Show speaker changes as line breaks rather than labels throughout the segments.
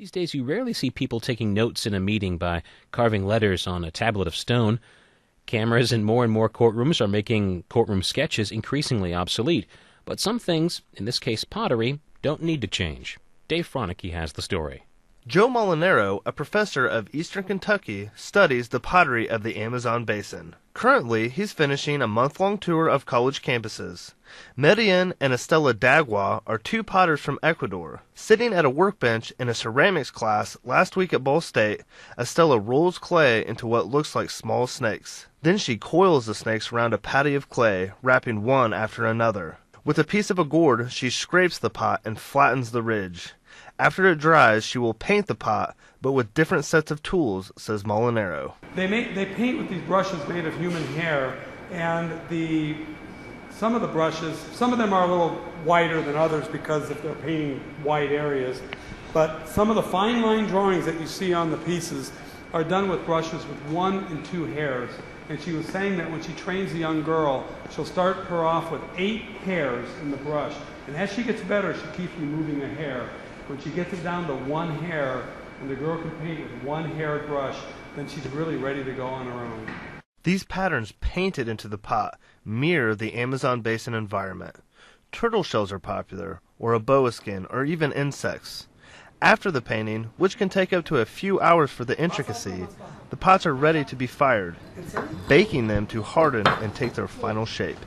These days you rarely see people taking notes in a meeting by carving letters on a tablet of stone. Cameras in more and more courtrooms are making courtroom sketches increasingly obsolete. But some things, in this case pottery, don't need to change. Dave Froenicke has the story.
Joe Molinaro, a professor of Eastern Kentucky, studies the pottery of the Amazon basin. Currently, he's finishing a month-long tour of college campuses. Medellin and Estela Dagua are two potters from Ecuador. Sitting at a workbench in a ceramics class last week at Ball State, Estela rolls clay into what looks like small snakes. Then she coils the snakes around a patty of clay, wrapping one after another. With a piece of a gourd, she scrapes the pot and flattens the ridge. After it dries, she will paint the pot, but with different sets of tools, says Molinaro.
They paint with these brushes made of human hair, and some of the brushes, some of them are a little whiter than others because if they're painting wide areas, but some of the fine line drawings that you see on the pieces are done with brushes with 1 and 2 hairs. And she was saying that when she trains a young girl, she'll start her off with 8 hairs in the brush. And as she gets better, she keeps removing a hair. When she gets it down to 1 hair, and the girl can paint with 1 haired brush, then she's really ready to go on her own.
These patterns painted into the pot mirror the Amazon basin environment. Turtle shells are popular, or a boa skin, or even insects. After the painting, which can take up to a few hours for the intricacy, the pots are ready to be fired, baking them to harden and take their final shape.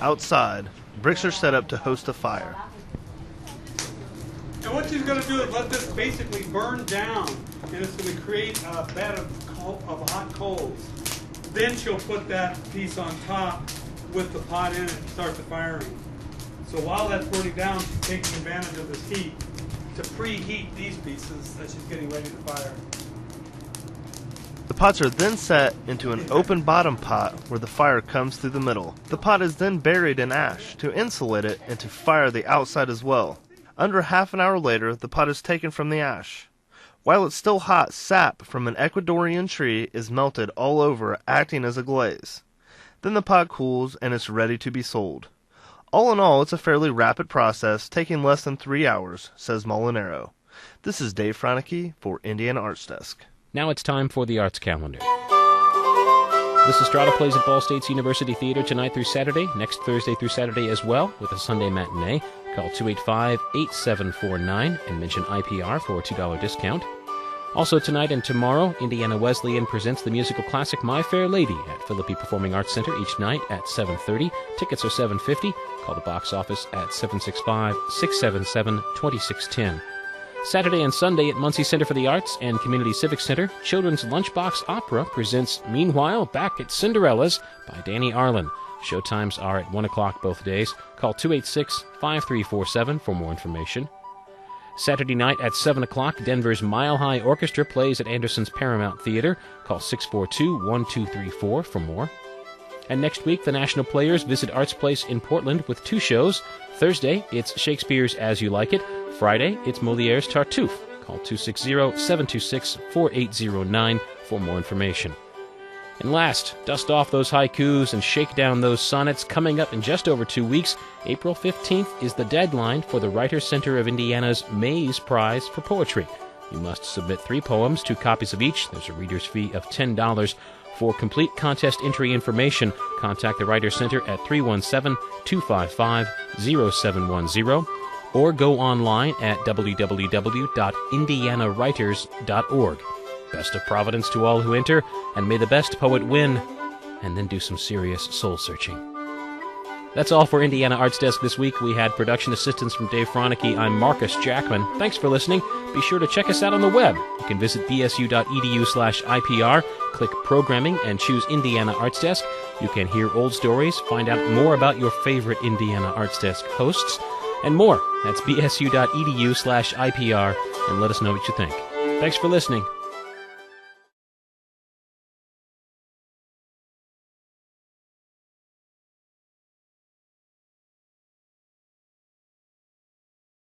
Outside, bricks are set up to host a fire.
And what she's going to do is let this basically burn down, and it's going to create a bed of hot coals. Then she'll put that piece on top with the pot in it and start the firing. So while that's burning down, she's taking advantage of this heat to preheat these pieces that she's getting ready to fire.
The pots are then set into an open bottom pot where the fire comes through the middle. The pot is then buried in ash to insulate it and to fire the outside as well. Under half an hour later, the pot is taken from the ash. While it's still hot, sap from an Ecuadorian tree is melted all over, acting as a glaze. Then the pot cools and it's ready to be sold. All in all, it's a fairly rapid process, taking less than 3 hours, says Molinaro. This is Dave Froenicke for Indiana ArtsDesk.
Now it's time for the Arts Calendar. This Estrada plays at Ball State's University Theater tonight through Saturday, next Thursday through Saturday as well, with a Sunday matinee. Call 285-8749 and mention IPR for a $2 discount. Also tonight and tomorrow, Indiana Wesleyan presents the musical classic My Fair Lady at Philippi Performing Arts Center each night at 7:30. Tickets are $7.50. Call the box office at 765-677-2610. Saturday and Sunday at Muncie Center for the Arts and Community Civic Center, Children's Lunchbox Opera presents Meanwhile Back at Cinderella's by Danny Arlen. Showtimes are at 1 o'clock both days. Call 286-5347 for more information. Saturday night at 7 o'clock, Denver's Mile High Orchestra plays at Anderson's Paramount Theater. Call 642-1234 for more. And next week, the National Players visit Arts Place in Portland with 2 shows. Thursday, it's Shakespeare's As You Like It. Friday, it's Moliere's Tartuffe. Call 260-726-4809 for more information. And last, dust off those haikus and shake down those sonnets. Coming up in just over 2 weeks, April 15th is the deadline for the Writers' Center of Indiana's Mays Prize for Poetry. You must submit 3 poems, 2 copies of each. There's a reader's fee of $10. For complete contest entry information, contact the Writers' Center at 317-255-0710 or go online at www.indianawriters.org. Best of Providence to all who enter, and may the best poet win, and then do some serious soul-searching. That's all for Indiana Arts Desk this week. We had production assistance from Dave Froenicke. I'm Marcus Jackman. Thanks for listening. Be sure to check us out on the web. You can visit bsu.edu/IPR, click Programming, and choose Indiana Arts Desk. You can hear old stories, find out more about your favorite Indiana Arts Desk hosts, and more. That's bsu.edu/IPR, and let us know what you think. Thanks for listening.